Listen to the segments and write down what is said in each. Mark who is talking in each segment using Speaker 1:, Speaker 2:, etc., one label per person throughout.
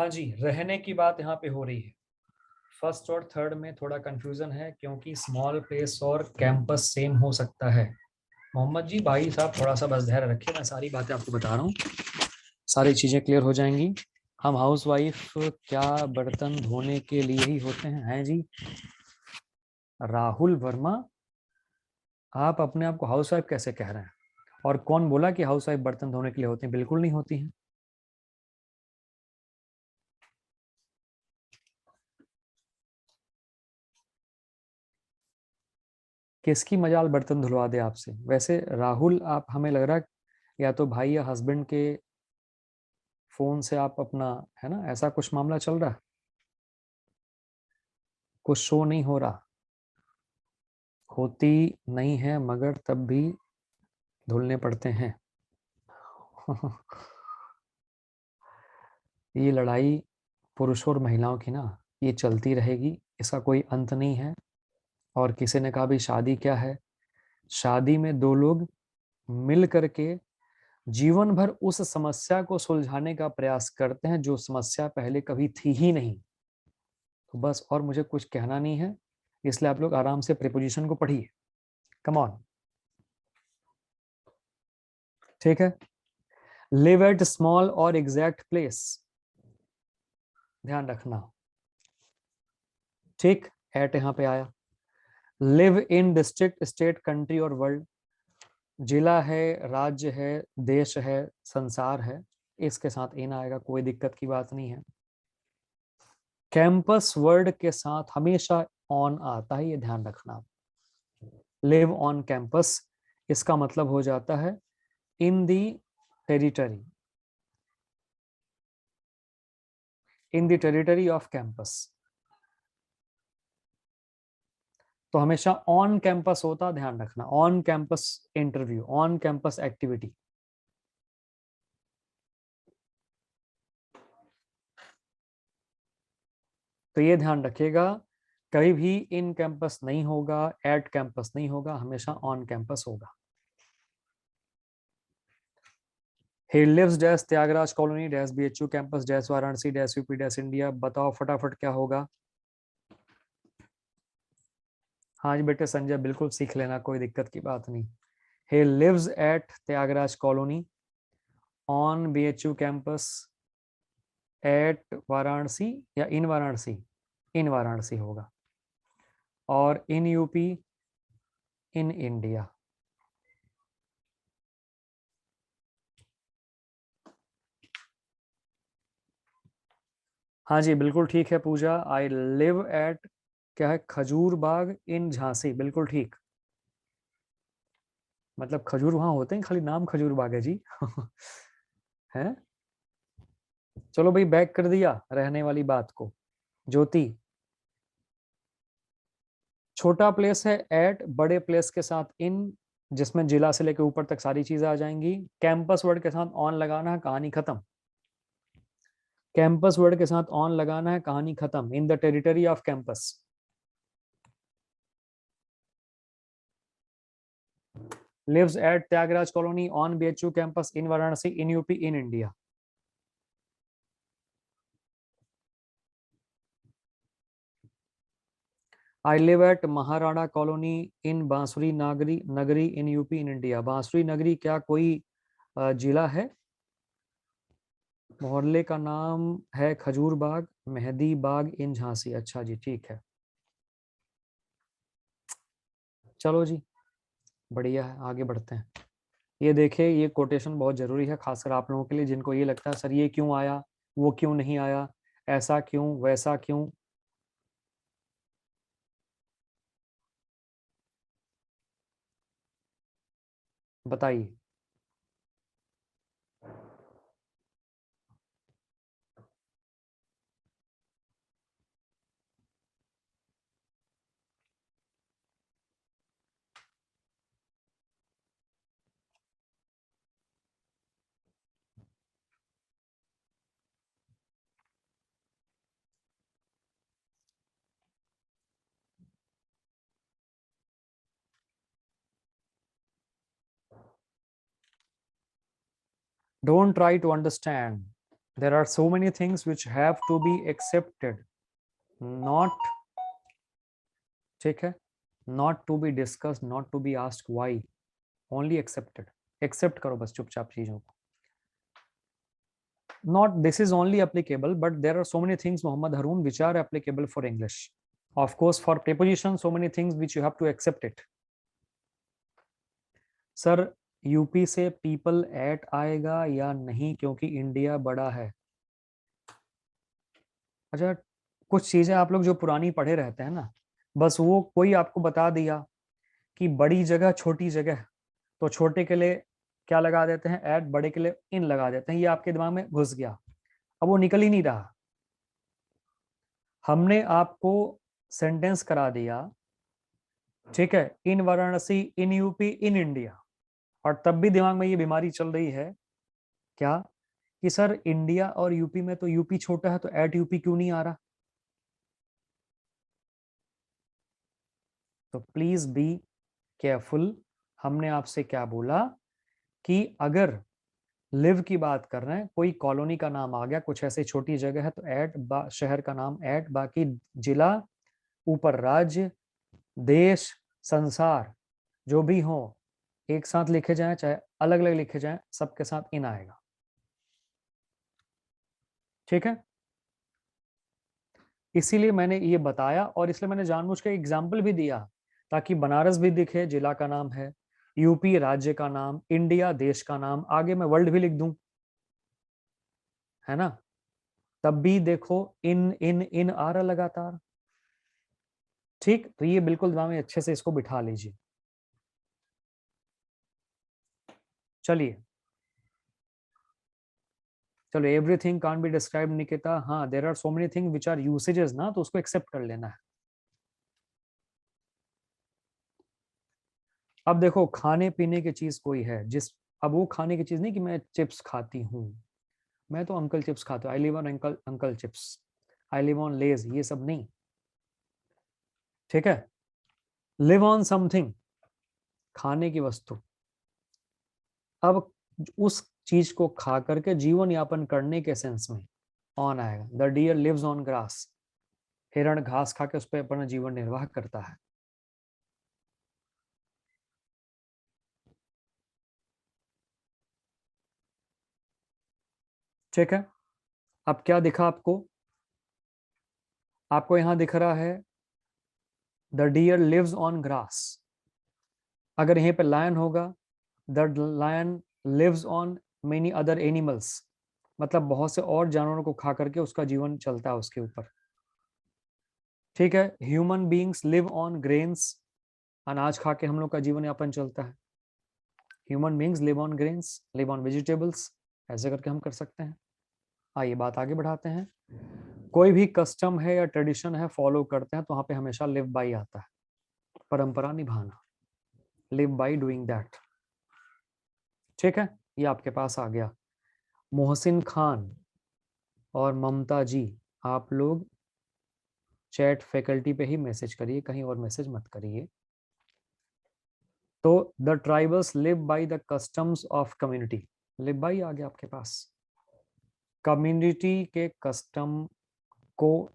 Speaker 1: हाँ जी, रहने की बात यहाँ पे हो रही है। फर्स्ट और थर्ड में थोड़ा कंफ्यूजन है क्योंकि स्मॉल प्लेस और कैंपस सेम हो सकता है। मोहम्मद जी भाई साहब थोड़ा सा बस धैर्य रखिए, मैं सारी बातें आपको बता रहा हूँ, सारी चीजें क्लियर हो जाएंगी। हम हाउस वाइफ क्या बर्तन धोने के लिए ही होते हैं जी? राहुल वर्मा, आप अपने आप को हाउस वाइफ कैसे कह रहे हैं? और कौन बोला कि हाउस वाइफ बर्तन धोने के लिए होती हैं? बिल्कुल नहीं होती हैं। किसकी मजाल बर्तन धुलवा दे आपसे? वैसे राहुल, आप, हमें लग रहा है या तो भाई या हस्बैंड के फोन से आप अपना, है ना, ऐसा कुछ मामला चल रहा है, कुछ शो नहीं हो रहा। होती नहीं है मगर तब भी धुलने पड़ते हैं। ये लड़ाई पुरुषों और महिलाओं की ना, ये चलती रहेगी, इसका कोई अंत नहीं है। और किसी ने कहा भी शादी क्या है? शादी में दो लोग मिल करके जीवन भर उस समस्या को सुलझाने का प्रयास करते हैं जो समस्या पहले कभी थी ही नहीं। तो बस, और मुझे कुछ कहना नहीं है, इसलिए आप लोग आराम से प्रीपोजिशन को पढ़िए। कम ऑन, ठीक है। लिव एट स्मॉल और एग्जैक्ट प्लेस, ध्यान रखना, ठीक। एट यहां पे आया। Live in district, state, country और वर्ल्ड, जिला है, राज्य है, देश है, संसार है, इसके साथ इन आएगा, कोई दिक्कत की बात नहीं है। कैंपस वर्ड के साथ हमेशा ऑन आता है, ये ध्यान रखना। लिव ऑन कैंपस, इसका मतलब हो जाता है in the territory, in the territory of campus. तो हमेशा ऑन कैंपस होता, ध्यान रखना, on campus interview, on campus activity. तो ये ध्यान रखिएगा, कभी भी इन कैंपस नहीं होगा, एट कैंपस नहीं होगा, हमेशा ऑन कैंपस होगा। He lives dash Tyagaraj colony dash BHU campus dash Varanasi dash UP dash India. बताओ फटाफट क्या होगा? हाँ जी बेटे संजय, बिल्कुल सीख लेना, कोई दिक्कत की बात नहीं। He lives at Tyagaraj colony on BHU campus at Varanasi, या इन वाराणसी? इन वाराणसी होगा। और इन यूपी, इन इंडिया। हाँ जी बिल्कुल ठीक है पूजा। आई लिव एट, क्या है, खजूर बाग इन झांसी, बिल्कुल ठीक। मतलब खजूर वहां होते हैं, खाली नाम खजूर बाग है जी। है। चलो भाई, बैक कर दिया रहने वाली बात को। ज्योति, छोटा प्लेस है एट, बड़े प्लेस के साथ इन, जिसमें जिला से लेकर ऊपर तक सारी चीजें आ जाएंगी। कैंपस वर्ड के साथ ऑन लगाना है, कहानी खत्म। कैंपस वर्ड के साथ ऑन लगाना है, कहानी खत्म। In the territory of campus. Lives at Tyagaraj colony on BHU campus in Varanasi in UP in India. I live at Maharana colony in Bansuri Nagri नगरी इन यूपी इन इंडिया। बांसुरी नगरी क्या कोई जिला है? मोहल्ले का नाम है खजूर बाग, मेहदी बाग इन झांसी। अच्छा जी, ठीक है। चलो जी, बढ़िया है, आगे बढ़ते हैं। ये देखिए, ये कोटेशन बहुत जरूरी है, खासकर आप लोगों के लिए जिनको ये लगता है सर ये क्यों आया, वो क्यों नहीं आया, ऐसा क्यों, वैसा क्यों। बताइए। Don't try to understand, There are so many things which have to be accepted, not, ठीक है, not to be discussed, not to be asked why, only accepted. Accept करो बस चुपचाप चीजों को. Not this is only applicable, but there are so many things, Muhammad Haroon, which are applicable for English. Of course, for preposition, so many things which you have to accept it. Sir UP से people at आएगा या नहीं, क्योंकि India बड़ा है. अच्छा, कुछ चीजें आप लोग जो पुरानी पढ़े रहते हैं ना, बस वो कोई आपको बता दिया कि बड़ी जगह छोटी जगह, तो छोटे के लिए क्या लगा देते हैं एट, बड़े के लिए इन लगा देते हैं, ये आपके दिमाग में घुस गया, अब वो निकल ही नहीं रहा. हमने आपको सेंटेंस करा दिया, ठीक है, in Varanasi, in UP, in India, और तब भी दिमाग में ये बीमारी चल रही है क्या कि सर इंडिया और यूपी में तो यूपी छोटा है, तो एट यूपी क्यों नहीं आ रहा. तो प्लीज बी केयरफुल. हमने आपसे क्या बोला कि अगर लिव की बात कर रहे हैं, कोई कॉलोनी का नाम आ गया, कुछ ऐसी छोटी जगह है, तो एट, शहर का नाम एट, बाकी जिला, ऊपर राज्य, देश, संसार जो भी हो, एक साथ लिखे जाएं चाहे अलग अलग लिखे जाएं, सबके साथ इन आएगा. ठीक है, इसीलिए मैंने ये बताया, और इसलिए मैंने जानबूझ के एग्जाम्पल भी दिया, ताकि बनारस भी दिखे, जिला का नाम है, यूपी राज्य का नाम, इंडिया देश का नाम, आगे मैं वर्ल्ड भी लिख दूं, है ना, तब भी देखो इन इन इन आ रहा लगातार. ठीक, तो ये बिल्कुल दिमाग में अच्छे से इसको बिठा लीजिए. चलिए, चलो, everything can't be describe Nikita. हाँ, there are so many thing which are usages ना, तो उसको एक्सेप्ट कर लेना है. अब देखो, खाने पीने की चीज कोई है जिस, अब वो खाने की चीज नहीं कि मैं चिप्स खाती हूँ, मैं तो अंकल चिप्स खाता हूँ, I live on uncle uncle chips, I live on Lay's, ये सब नहीं. ठीक है, लिव ऑन समथिंग, खाने की वस्तु. अब उस चीज को खा करके जीवन यापन करने के सेंस में ऑन आएगा. The deer lives on grass, हिरण घास खा के उस पर अपना जीवन निर्वाह करता है. ठीक है, अब क्या दिखा आपको, आपको यहां दिख रहा है the deer lives on grass. अगर यहीं पे लायन होगा, the lion lives on many other animals, मतलब बहुत से और जानवरों को खा करके उसका जीवन चलता है उसके ऊपर. ठीक है, human beings live on grains, अनाज खा के हम लोग का जीवन यापन चलता है. Human beings live on grains, live on vegetables, ऐसे करके हम कर सकते हैं. आइए बात आगे बढ़ाते हैं. कोई भी कस्टम है या ट्रेडिशन है फॉलो करते हैं, तो वहां पे हमेशा लिव बाई आता है, परंपरा निभाना, लिव बाई डूइंग दैट. ठीक है, ये आपके पास आ गया. मोहसिन खान और ममता जी, आप लोग चैट फैकल्टी पे ही मैसेज करिए, कहीं और मैसेज मत करिए. तो the tribals live by the customs of community, live by आ गया आपके पास. कम्युनिटी के कस्टम को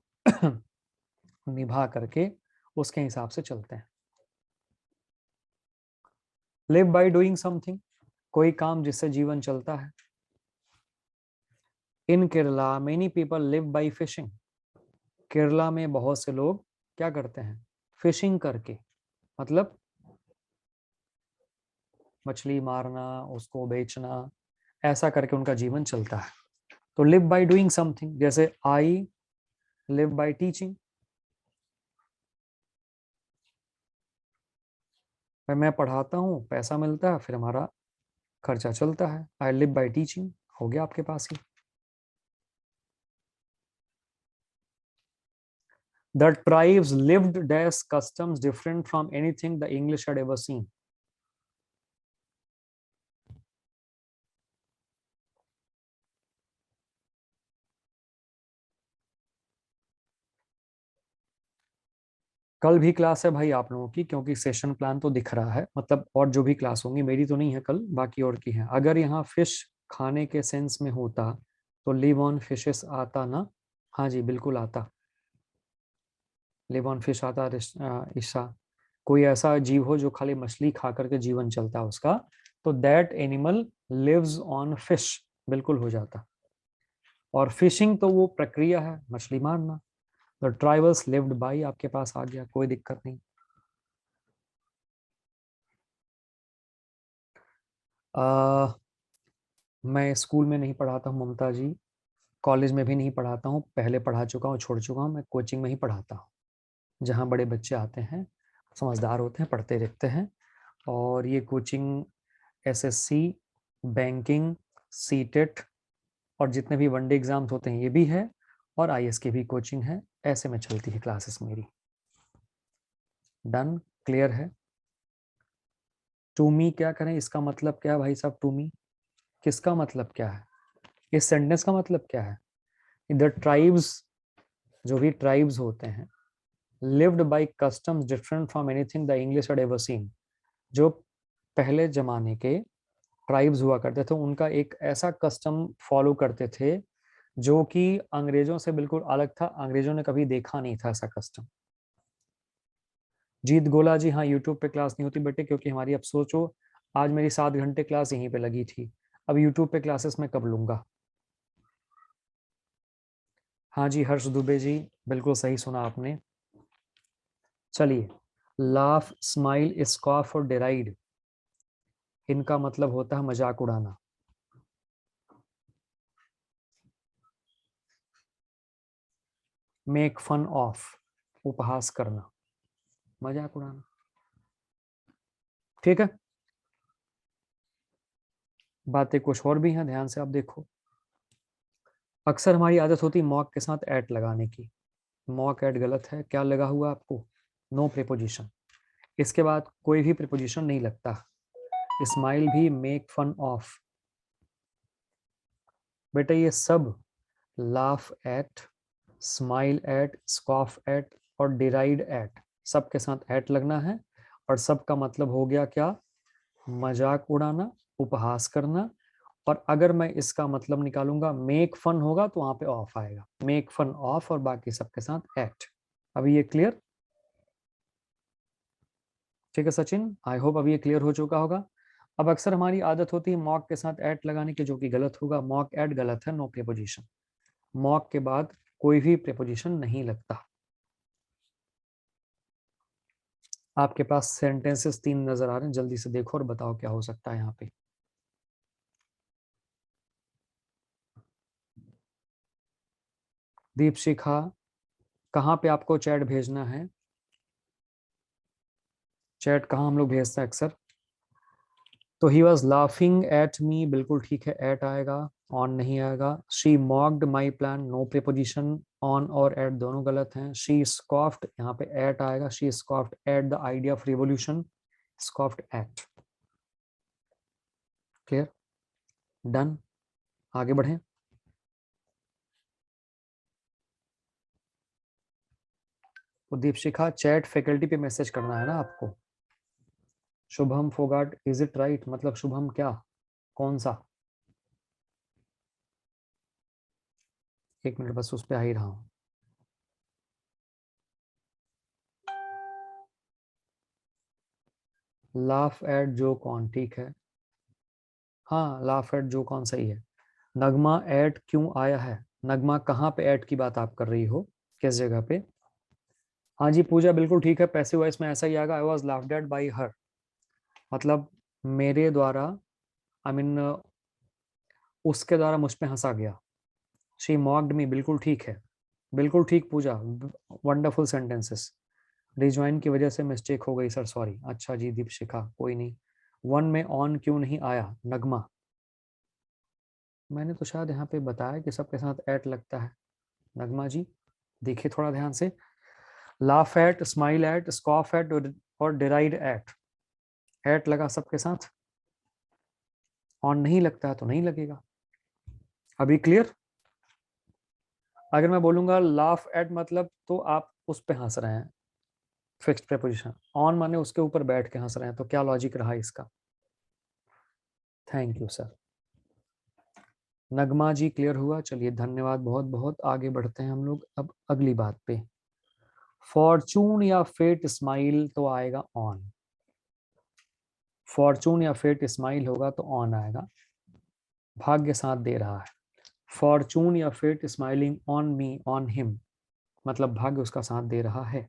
Speaker 1: निभा करके उसके हिसाब से चलते हैं. लिव बाय डूइंग समथिंग, कोई काम जिससे जीवन चलता है. In Kerala many people live by fishing, Kerala में बहुत से लोग क्या करते हैं, फिशिंग करके, मतलब मछली मारना, उसको बेचना, ऐसा करके उनका जीवन चलता है. तो लिव बाय डूइंग समथिंग, जैसे आई लिव बाय टीचिंग, मैं पढ़ाता हूँ, पैसा मिलता है, फिर हमारा खर्चा चलता है. आई लिव बाय टीचिंग, हो गया आपके पास ही. The tribes lived dash customs different from anything the English had ever seen. कल भी क्लास है भाई आप लोगों की, क्योंकि सेशन प्लान तो दिख रहा है, मतलब और जो भी क्लास होंगी, मेरी तो नहीं है कल, बाकी और की है. अगर यहाँ फिश खाने के सेंस में होता तो लिव ऑन फिशेस आता ना? हाँ जी बिल्कुल आता। लिव ऑन फिश आता ईशा। कोई ऐसा जीव हो जो खाली मछली खा करके जीवन चलता है उसका, तो that animal lives on fish, बिल्कुल हो जाता। और फिशिंग तो वो प्रक्रिया है, मछली मारना। द ट्राइबल्स लिव्ड बाई आपके पास आ गया, कोई दिक्कत नहीं। मैं स्कूल में नहीं पढ़ाता हूँ ममता जी, कॉलेज में भी नहीं पढ़ाता हूँ, पहले पढ़ा चुका हूँ, छोड़ चुका हूँ। मैं कोचिंग में ही पढ़ाता हूँ, जहाँ बड़े बच्चे आते हैं, समझदार होते हैं, पढ़ते लिखते हैं। और ये कोचिंग एसएससी, बैंकिंग, सीटेट और जितने भी वनडे एग्जाम्स होते हैं ये भी है, और आईएएस की भी कोचिंग है। ऐसे में चलती है क्लासेस मेरी। डन, क्लियर है। टू मी क्या करें, इसका मतलब क्या है भाई साहब? टू मी किसका मतलब क्या है? इस सेंटेंस का मतलब क्या है? द ट्राइब्स, जो भी ट्राइब्स होते हैं, lived by customs different from anything the English had ever seen. जो पहले जमाने के ट्राइब्स हुआ करते थे, उनका एक ऐसा कस्टम फॉलो करते थे जो कि अंग्रेजों से बिल्कुल अलग था। अंग्रेजों ने कभी देखा नहीं था ऐसा कस्टम। जीत गोला जी, हाँ यूट्यूब पे क्लास नहीं होती बेटे, क्योंकि हमारी, अब सोचो, आज मेरी 7 घंटे क्लास यहीं पे लगी थी, अब यूट्यूब पे क्लासेस मैं कब लूंगा? हाँ जी हर्ष दुबे जी, बिल्कुल सही सुना आपने। चलिए, लाफ, स्माइल, स्कॉफ और डेराइड, इनका मतलब होता है मजाक उड़ाना। मेक फन ऑफ, उपहास करना, मजाक उड़ाना। ठीक है, बातें कुछ और भी हैं, ध्यान से आप देखो। अक्सर हमारी आदत होती है मॉक के साथ एट लगाने की। मॉक एट गलत है। क्या लगा हुआ आपको? No preposition. इसके बाद कोई भी प्रीपोजिशन नहीं लगता। स्माइल भी मेक फन ऑफ। बेटा ये सब, laugh at, smile at, scoff at और डिराइड एट, सबके साथ एट लगना है। और सबका मतलब हो गया क्या? मजाक उड़ाना, उपहास करना। और अगर मैं इसका मतलब निकालूंगा, मेक फन होगा, तो वहां पे ऑफ आएगा। मेक फन ऑफ और बाकी सबके साथ एट। अभी ये क्लियर? ठीक है सचिन, आई होप अभी ये क्लियर हो चुका होगा। अब अक्सर हमारी आदत होती है मॉक के साथ एट लगाने की, जो कि गलत होगा। मॉक एट गलत है, नो प्रीपोजिशन। मॉक के बाद कोई भी प्रीपोजिशन नहीं लगता। आपके पास सेंटेंसेस 3 नजर आ रहे हैं, जल्दी से देखो और बताओ क्या हो सकता है यहाँ पे। दीपशिखा, कहाँ पे आपको चैट भेजना है? चैट कहाँ हम लोग भेजते हैं अक्सर? तो he was laughing at me, बिल्कुल ठीक है, एट आएगा, ऑन नहीं आएगा। She mocked my plan, no preposition, on और एट दोनों गलत हैं। शी स्कॉफ्ड, यहाँ पे एट आएगा। She scoffed at the idea of revolution, scoffed at. Clear? Done, आगे बढ़ें। तो दीपशिखा, चैट फैकल्टी पे मैसेज करना है ना आपको। Shubham Phogat, is it right? मतलब शुभम क्या, कौन सा? 1 मिनट बस, उस पे आ ही रहा हूँ। लाफ एट जो कौन, ठीक है। हाँ, लाफ एट जो कौन सही है। नगमा एट क्यों आया है? नगमा कहाँ पे एट की बात आप कर रही हो, किस जगह पे? हाँ जी पूजा, बिल्कुल ठीक है, पैसिव वॉइस में ऐसा ही आएगा, I was laughed eight by her. मतलब मेरे द्वारा, आई मीन उसके द्वारा मुझ पे हंसा गया। शी मॉक्ड मी, बिल्कुल ठीक है, बिल्कुल ठीक पूजा, वंडरफुल सेंटेंसेस। रिज्वाइन की वजह से मिस्टेक हो गई सर, सॉरी। अच्छा जी दीपशिखा, कोई नहीं। वन में ऑन क्यों नहीं आया? नगमा, मैंने तो शायद यहाँ पे बताया कि सबके साथ एट लगता है। नगमा जी देखिए थोड़ा ध्यान से। Laugh at, smile at, scoff at और डिराइड एट लगा सबके साथ। ऑन नहीं लगता है तो नहीं लगेगा। अभी क्लियर? अगर मैं बोलूंगा लाफ एट मतलब, तो आप उस पे हंस रहे हैं, फिक्स्ड प्रीपोजिशन। ऑन माने उसके ऊपर बैठ के हंस रहे हैं, तो क्या लॉजिक रहा इसका? Thank you sir. Nagma ji clear हुआ? चलिए धन्यवाद बहुत बहुत। आगे बढ़ते हैं हम लोग अब अगली बात पे। फॉर्चून या फेट स्माइल तो आएगा ऑन। फॉर्चून या फेट स्माइल होगा तो ऑन आएगा। भाग्य साथ दे रहा है। फॉर्चून या fate smiling on me on him, मतलब भाग्य उसका साथ दे रहा है।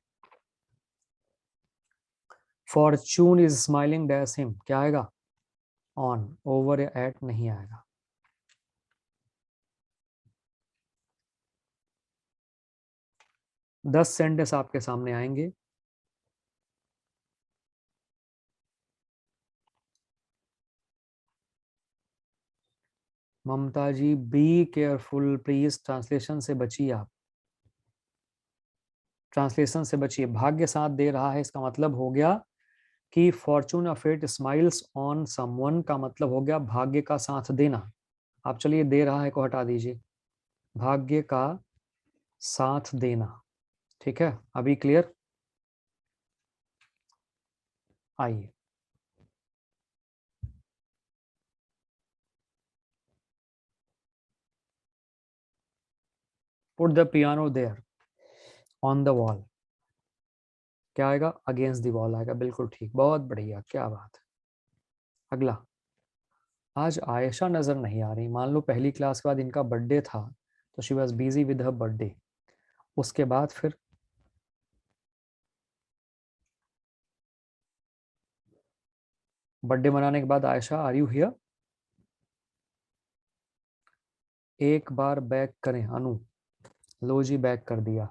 Speaker 1: Fortune is smiling dash him, क्या आएगा? ऑन। ओवर या एट नहीं आएगा। दस सेंटेंस आपके सामने आएंगे। Mamta ji be careful please, translation से बचिए आप। ट्रांसलेशन से बचिए। भाग्य साथ दे रहा है इसका मतलब हो गया कि fortune of fate smiles on someone का मतलब हो गया भाग्य का साथ देना। आप चलिए दे रहा है को हटा दीजिए, भाग्य का साथ देना। ठीक है, अभी क्लियर? आइए। Put the piano there on the wall, क्या आएगा? अगेंस्ट द वॉल आएगा। बिल्कुल ठीक, बहुत बढ़िया, क्या बात है। अगला। आज आयशा नजर नहीं आ रही। मान लो पहली क्लास के बाद इनका बर्थडे था तो she was busy with her birthday. उसके बाद फिर बर्थडे मनाने के बाद आयशा आर यू हियर? एक बार बैक करें अनु। लो जी बैक कर दिया।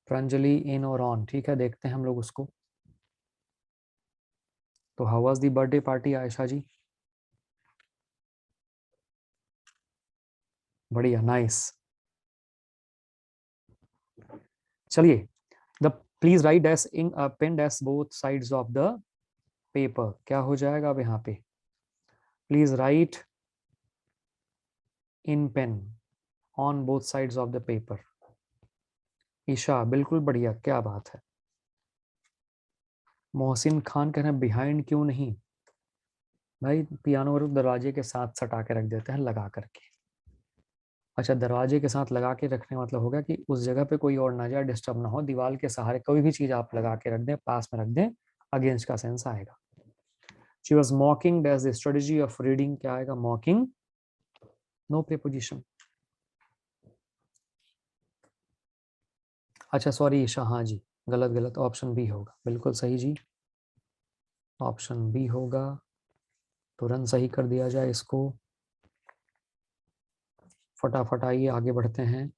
Speaker 1: प्रांजलि इन और ऑन, ठीक है देखते हैं हम लोग उसको। तो how was the birthday party Ayesha ji? बढ़िया, नाइस। चलिए, the please write dash in pen dash both sides of the paper, क्या हो जाएगा अब यहाँ पे? Please write in pen on both sides of the paper. Isha बिल्कुल बढ़िया, क्या बात है। मोहसिन खान कह रहे हैं बिहाइंड क्यों नहीं? भाई पियानो और दरवाजे के साथ सटा के रख देते हैं लगा करके। अच्छा, दरवाजे के साथ लगा के रखने का मतलब होगा कि उस जगह पे कोई और ना जाए, डिस्टर्ब ना हो। दीवार के सहारे कोई भी चीज आप लगा के रख दें, पास में रख दें, अगेंस्ट का सेंस आएगा। She was mocking dash the strategy of reading, क्या आएगा? Mocking, no preposition. अच्छा सॉरी ईशा, हाँ जी, गलत गलत, ऑप्शन बी होगा, बिल्कुल सही जी, ऑप्शन बी होगा। तुरंत सही कर दिया जाए इसको। फटाफट आइए आगे बढ़ते हैं।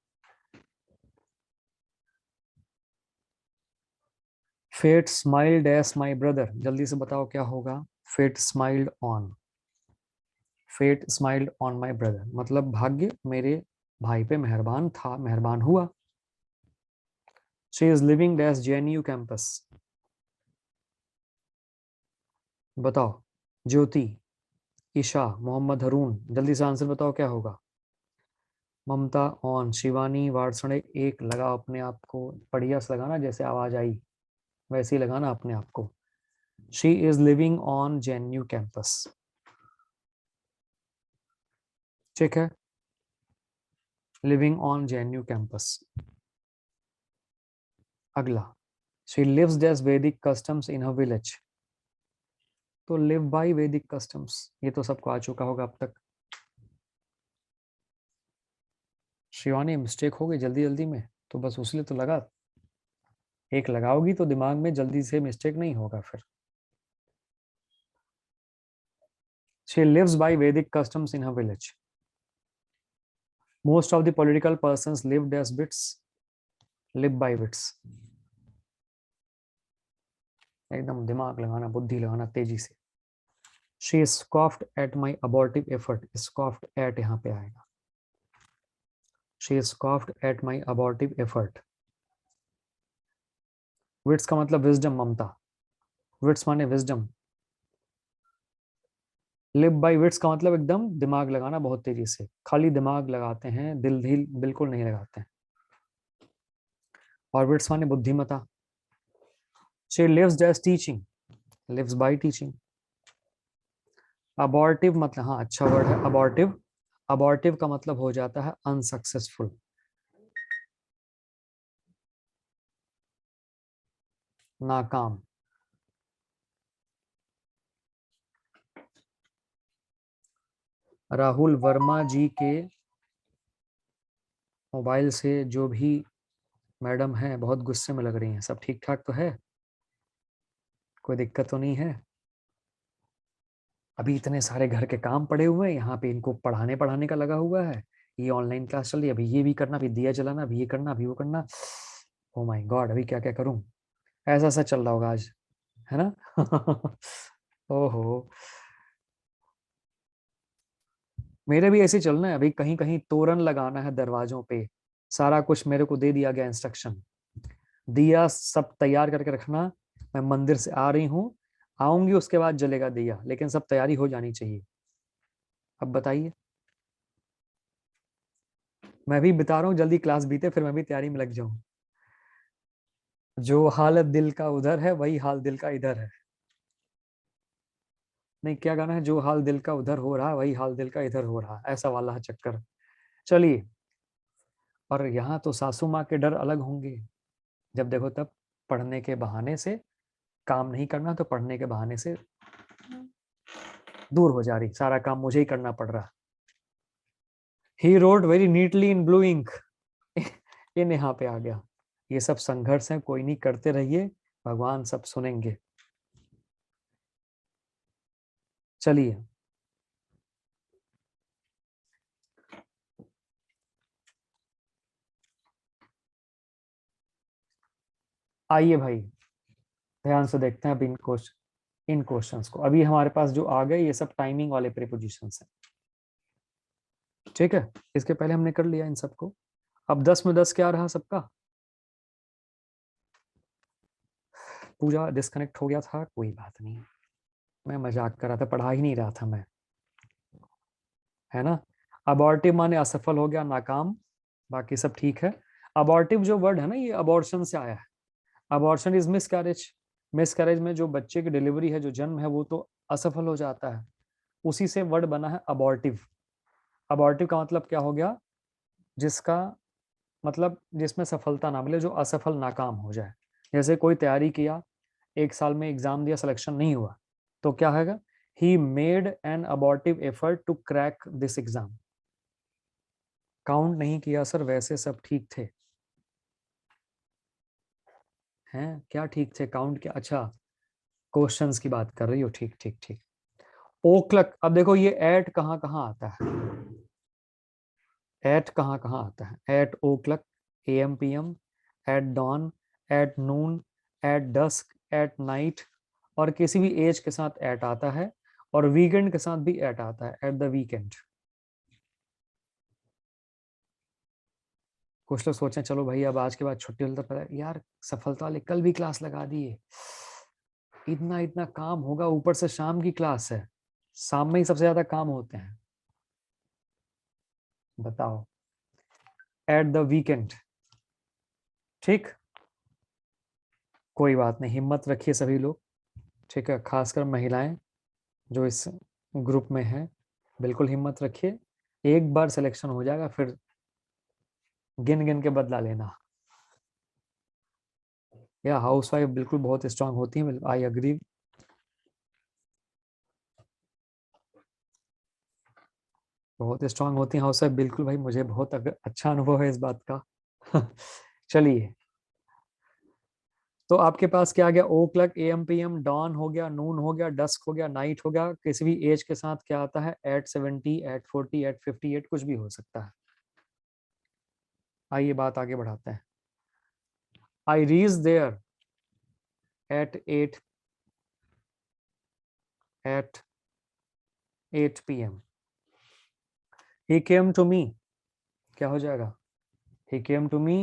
Speaker 1: Fate smiled as my brother, जल्दी से बताओ क्या होगा? Fate smiled on, fate smiled on my brother मतलब भाग्य मेरे भाई पे मेहरबान था, मेहरबान हुआ। She is living dash JNU campus, बताओ। ज्योति, ईशा, मोहम्मद हरून, जल्दी से आंसर बताओ क्या होगा? ममता ऑन, शिवानी वार्षणे एक लगाओ अपने आप को, बढ़िया से लगाना, जैसे आवाज आई वैसे ही लगाना अपने आप को। She is living on JNU campus, ठीक है, लिविंग ऑन जेएनयू कैंपस। अगला, शी लिव्स डैश वैदिक कस्टम्स इन हर विलेज, तो लिव बाय वैदिक कस्टम्स, ये तो सबको आ चुका होगा अब तक। शिवानी मिस्टेक हो गई जल्दी जल्दी में, तो बस उसलिए तो लगा। एक लगाओगी तो दिमाग में जल्दी से मिस्टेक नहीं होगा फिर। She lives by Vedic customs in her village. Most of the political persons lived as bits, live by bits. एकदम दिमाग लगाना, बुद्धि लगाना तेजी से। She scoffed at my abortive effort, scoffed at यहाँ पे आएगा। She scoffed at my abortive effort. Wits का मतलब विजडम ममता, विट्स माने विजडम। लिव बाय विट्स का मतलब एकदम दिमाग लगाना बहुत तेजी से, खाली दिमाग लगाते हैं, दिल बिल्कुल नहीं लगाते हैं। और विट्स माने बुद्धिमता। She lives just teaching, lives by teaching. Abortive मतलब, हाँ अच्छा वर्ड है अबॉर्टिव। अबॉर्टिव का मतलब हो जाता है अनसक्सेसफुल, नाकाम। राहुल वर्मा जी के मोबाइल से जो भी मैडम है बहुत गुस्से में लग रही हैं, सब ठीक ठाक तो है, कोई दिक्कत तो नहीं है? अभी इतने सारे घर के काम पड़े हुए हैं यहाँ पे, इनको पढ़ाने पढ़ाने का लगा हुआ है, ये ऑनलाइन क्लास चल रही है, अभी ये भी करना, अभी दिया जलाना, अभी ये करना, अभी वो करना। ओ माय गॉड, अभी क्या क्या करूं। ऐसा ऐसा चल रहा होगा आज, है ना? ओहो, मेरे भी ऐसे ही चलना है, अभी कहीं कहीं तोरण लगाना है दरवाजों पे, सारा कुछ मेरे को दे दिया गया इंस्ट्रक्शन, दिया सब तैयार करके रखना। मैं मंदिर से आ रही हूँ, आऊंगी उसके बाद जलेगा दिया, लेकिन सब तैयारी हो जानी चाहिए। अब बताइए, मैं भी बता रहा हूँ जल्दी क्लास बीते फिर मैं भी तैयारी में लग जाऊं। जो हालत दिल का उधर है वही हाल दिल का इधर है। नहीं, क्या गाना है, जो हाल दिल का उधर हो रहा है वही हाल दिल का इधर हो रहा है, ऐसा वाला है चक्कर। चलिए, और यहाँ तो सासू माँ के डर अलग होंगे, जब देखो तब पढ़ने के बहाने से, काम नहीं करना तो पढ़ने के बहाने से दूर हो जा रही, सारा काम मुझे ही करना पड़ रहा। He rode very neatly in blue ink. In यहाँ पे आ गया। ये सब संघर्ष है, कोई नहीं, करते रहिए, भगवान सब सुनेंगे। चलिए, आइए भाई, ध्यान से देखते हैं अब इन क्वेश्चंस को। अभी हमारे पास जो आ गए ये सब टाइमिंग वाले प्रीपोजिशंस हैं, ठीक है? इसके पहले हमने कर लिया इन सबको। अब 10 में 10 क्या रहा सबका? पूजा डिस्कनेक्ट हो गया था, कोई बात नहीं, मैं मजाक कर रहा था, पढ़ा ही नहीं रहा था मैं, है ना? अबॉर्टिव माने असफल हो गया, नाकाम, बाकी सब ठीक है। अबॉर्टिव जो वर्ड है ना, ये अबॉर्शन से आया है। Abortion is miscarriage. मिसकैरेज में जो बच्चे की डिलीवरी है, जो जन्म है, वो तो असफल हो जाता है, उसी से वर्ड बना है अबॉर्टिव। अबॉर्टिव का मतलब क्या हो गया? जिसका मतलब जिसमें सफलता ना मिले, जो असफल, नाकाम हो जाए। जैसे कोई तैयारी किया, 1 साल में एग्जाम दिया, सिलेक्शन नहीं हुआ, तो क्या होगा? He made an abortive effort to crack this exam. Count नहीं किया सर, वैसे सब ठीक थे। हैं क्या ठीक थे, काउंट किया? अच्छा, क्वेश्चंस की बात कर रही हो, ठीक ठीक ठीक। ओ क्लक, अब देखो ये एट कहाँ कहाँ आता है, एट कहाँ कहाँ आता है? At o'clock, A M P M, at dawn, at noon, at dusk, at night, और किसी भी एज के साथ एट आता है, और वीकेंड के साथ भी एट आता है, एट द वीकेंड। कुछ लोग सोचें चलो भाई अब आज के बाद छुट्टी होता, पता है यार सफलता वाले कल भी क्लास लगा दिए, इतना इतना काम होगा, ऊपर से शाम की क्लास है, शाम में ही सबसे ज्यादा काम होते हैं, बताओ। एट द वीकेंड, ठीक, कोई बात नहीं, हिम्मत रखिए सभी लोग, ठीक है, खासकर महिलाएं जो इस ग्रुप में हैं, बिल्कुल हिम्मत रखिए, एक बार सिलेक्शन हो जाएगा फिर गिन गिन के बदला लेना। या हाउसवाइफ बिल्कुल बहुत स्ट्रांग होती हैं, आई अग्री, बहुत स्ट्रांग होती हैं हाउसवाइफ, बिल्कुल भाई, मुझे बहुत अच्छा अनुभव है इस बात का। चलिए, तो आपके पास क्या आ गया? O'clock, A M P M, dawn हो गया, नून हो गया, डस्क हो गया, नाइट हो गया, किसी भी एज के साथ क्या आता है? एट 70, एट 40, एट 58, कुछ भी हो सकता है। आइए बात आगे बढ़ाते हैं। I reach there at 8 p.m. He came to me, क्या हो जाएगा? He came to me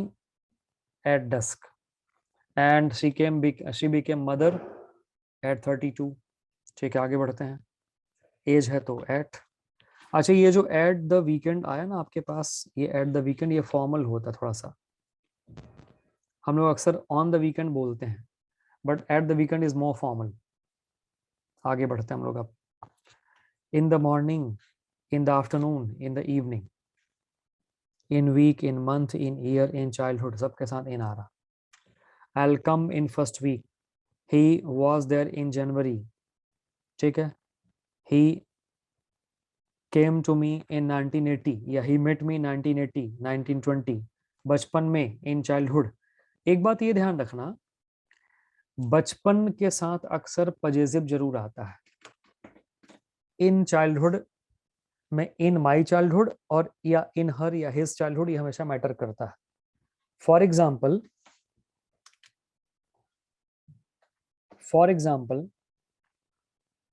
Speaker 1: at dusk, and she became mother at 32। ठीक है, आगे बढ़ते हैं। एज है तो एट। अच्छा, ये जो एट द वीकेंड आया ना आपके पास, ये एट द वीकेंड, ये फॉर्मल होता है थोड़ा सा, हम लोग अक्सर ऑन द वीकेंड बोलते हैं, but at the weekend is more formal. आगे बढ़ते हैं हम लोग अब। in the morning, in the afternoon, in the evening, in week, in month, in year, in childhood, सबके साथ in आ रहा. I'll come in first week. He was there in January. ठीक है. He came to me in 1980 या he met me in 1980, 1920. बचपन में in childhood. एक बात ये ध्यान रखना, बचपन के साथ अक्सर पजेसिव जरूर आता है. इन चाइल्डहुड में इन माई चाइल्डहुड और या इन हर या हिज चाइल्डहुड ये हमेशा मैटर करता है. फॉर एग्जाम्पल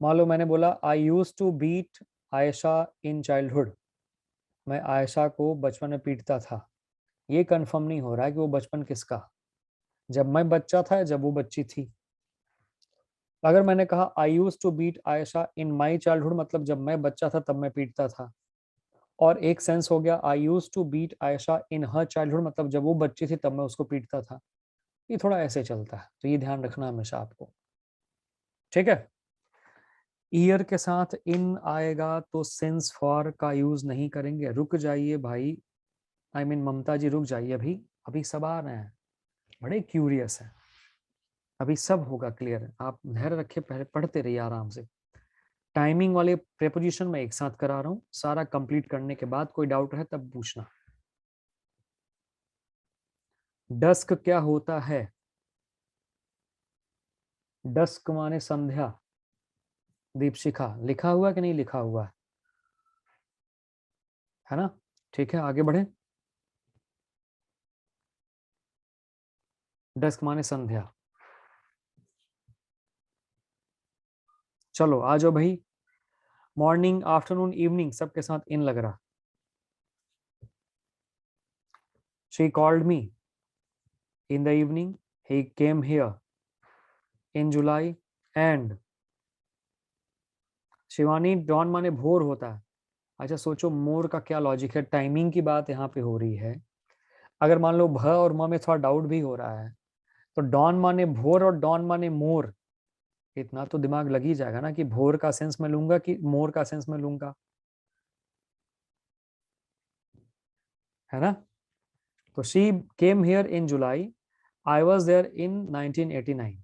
Speaker 1: मान लो मैंने बोला I use to beat Ayesha in childhood. मैं आयशा को बचपन में पीटता था. ये कंफर्म नहीं हो रहा है कि वो बचपन किसका, जब मैं बच्चा था या जब वो बच्ची थी. अगर मैंने कहा I use to beat Ayesha in my childhood, मतलब जब मैं बच्चा था तब मैं पीटता था. और एक सेंस हो गया I use to beat Ayesha in her childhood, मतलब जब वो बच्ची थी तब मैं उसको पीटता था. ये थोड़ा ऐसे चलता है, तो ये ध्यान रखना हमेशा आपको. ठीक है. ईयर के साथ इन आएगा तो सिंस फॉर का यूज नहीं करेंगे. रुक जाइए भाई, आई मीन ममता जी रुक जाइए, अभी अभी सब आ रहे हैं, बड़े क्यूरियस है, अभी सब होगा क्लियर. आप धैर्य रखे, पहले पढ़ते रहिए आराम से. टाइमिंग वाले प्रेपोजिशन में एक साथ करा रहा हूं, सारा कंप्लीट करने के बाद कोई डाउट है तब पूछना. डस्क क्या होता है? डस्क माने संध्या. दीपशिखा लिखा हुआ कि नहीं लिखा हुआ है ना? ठीक है, आगे बढ़े. डस्क माने संध्या. चलो आ जाओ भाई. मॉर्निंग, आफ्टरनून, इवनिंग सबके साथ इन लग रहा. She called me in the evening, he came here in July, and Shivani dawn माने भोर होता है. अच्छा सोचो मोर का क्या लॉजिक है. टाइमिंग की बात यहाँ पे हो रही है. अगर मान लो भ और म में थोड़ा डाउट भी हो रहा है, तो डॉन माने भोर और डॉन माने मोर, इतना तो दिमाग लग ही जाएगा ना कि भोर का सेंस में लूंगा कि मोर का सेंस में लूंगा, है ना? तो she came here in July, I was there in 1989.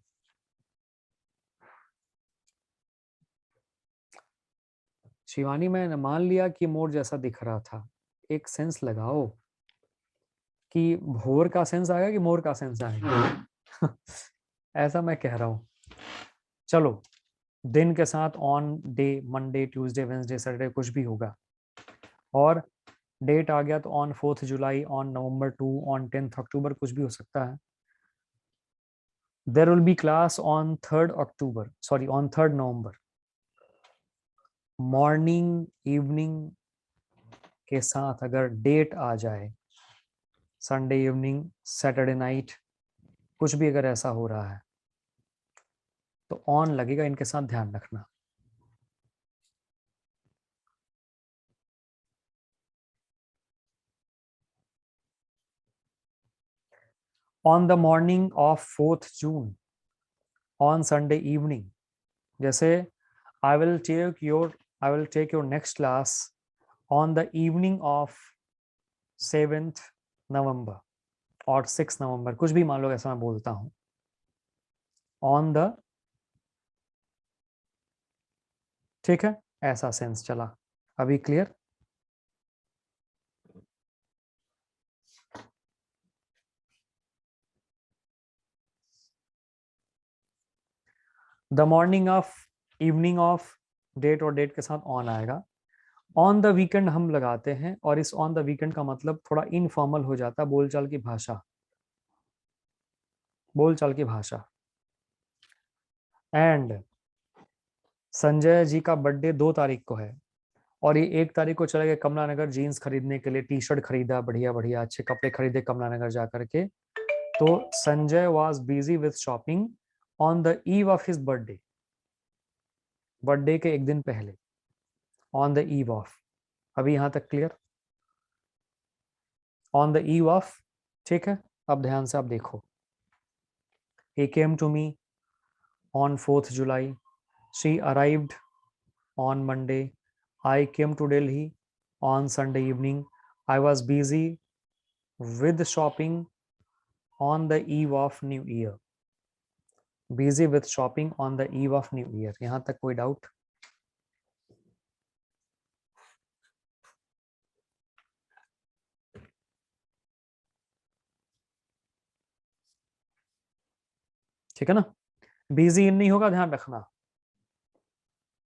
Speaker 1: Shivani मैंने मान लिया कि मोर जैसा दिख रहा था. एक सेंस लगाओ कि भोर का सेंस आएगा कि मोर का सेंस आएगा. ऐसा मैं कह रहा हूं. चलो, दिन के साथ on, day, Monday, Tuesday, Wednesday, Saturday कुछ भी होगा. और डेट आ गया तो on 4th July, on November 2, on 10th October, कुछ भी हो सकता है. There will be class on 3rd October, sorry on 3rd November. Morning, evening के साथ अगर डेट आ जाए, संडे इवनिंग, सैटरडे नाइट, कुछ भी अगर ऐसा हो रहा है तो ऑन लगेगा. इनके साथ ध्यान रखना. On the morning of 4th June, on Sunday evening. जैसे I will take your next class on the evening of 7th November और 6th नवंबर, कुछ भी मान लो ऐसा मैं बोलता हूं. ऑन द, ठीक है, ऐसा सेंस चला. अभी clear? The morning of, evening of, date और डेट के साथ ऑन आएगा. ऑन द वीकेंड हम लगाते हैं, और इस ऑन द वीकेंड का मतलब थोड़ा इनफॉर्मल हो जाता है, बोलचाल की भाषा, बोलचाल की भाषा. एंड संजय जी का बर्थडे 2 तारीख को है, और ये 1 तारीख को चले गए कमला नगर जीन्स खरीदने के लिए. टी शर्ट खरीदा, बढ़िया बढ़िया अच्छे कपड़े खरीदे कमला नगर जा करके. तो Sanjay was busy with shopping on the eve of his birthday, birthday के एक दिन पहले, ऑन द ईव ऑफ. अभी यहां तक clear? On the eve of. ठीक है, अब ध्यान से आप देखो. he came to me on 4th July, she arrived on Monday, I came to Delhi on Sunday evening. I was busy with shopping on the eve of New Year. Busy with shopping on the eve of New Year. यहां तक कोई doubt? ठीक है ना? Busy in नहीं होगा, ध्यान रखना,